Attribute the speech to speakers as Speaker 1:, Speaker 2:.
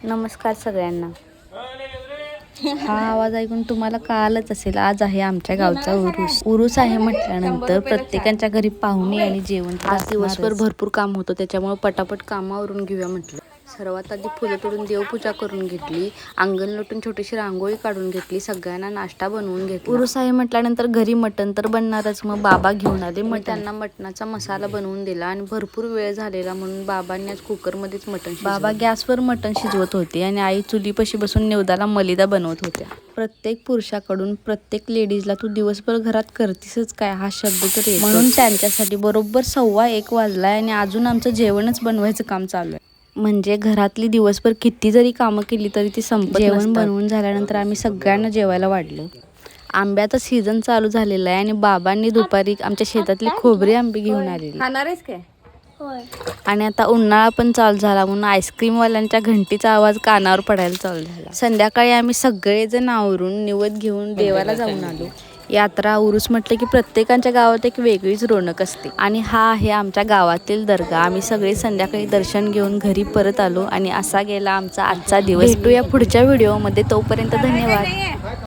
Speaker 1: नमस्कार सगळ्यांना. हा आवाज ऐकून तुम्हाला कळालंच असेल, आज आहे आमच्या गावचा उरूस. उरूस आहे म्हटल्यानंतर प्रत्येकाच्या घरी पाहुणे आणि जेवण. आज दिवसभर भरपूर काम होतं, त्याच्यामुळे पटापट कामावरून घेऊया म्हटलं. सर्वात आधी फुलं तोडून देवपूजा करून घेतली, अंगण लोटून छोटीशी रांगोळी काढून घेतली, सगळ्यांना नाश्ता बनवून घेतला. उरूस आहे म्हटल्यानंतर घरी मटण तर बनणारच. मग बाबा घेऊन आले मग त्यांना मटणाचा मसाला बनवून दिला आणि भरपूर वेळ झालेला म्हणून बाबांनी आज कुकरमध्येच मटण. बाबा गॅसवर मटण शिजवत होते आणि आई चुलीपाशी बसून निवदाला मलिदा बनवत होत्या. प्रत्येक पुरुषाकडून प्रत्येक लेडीजला तू दिवसभर घरात करतीसच काय हा शब्द तर येतो. म्हणून त्यांच्यासाठी बरोबर 1:15 वाजलाय आणि अजून आमचं जेवणच बनवायचं काम चालू आहे. म्हणजे घरातली दिवसभर किती जरी कामं केली तरी ती संपत. जेवण बनवून झाल्यानंतर आम्ही सगळ्यांना जेवायला वाढलं. आंब्याचा सीझन चालू झालेला आहे आणि बाबांनी दुपारी आमच्या शेतातली खोबरी आंबे घेऊन आलेली.
Speaker 2: खाणारेस काय?
Speaker 1: आणि आता उन्हाळा पण चालू झाला म्हणून आईस्क्रीमवाल्यांच्या घंटीचा आवाज कानावर पडायला चालू झाला. संध्याकाळी आम्ही सगळेजण आवरून निवद घेऊन देवाला जाऊन आलो. यात्रा उरूस म्हटलं की प्रत्येकाच्या गावात एक वेगळीच रोनक असते आणि हा आहे आमच्या गावातील दर्गा. आम्ही सगळे संध्याकाळी दर्शन घेऊन घरी परत आलो आणि असा गेला आमचा आजचा दिवस. भेटूया पुढच्या व्हिडिओमध्ये, तोपर्यंत धन्यवाद.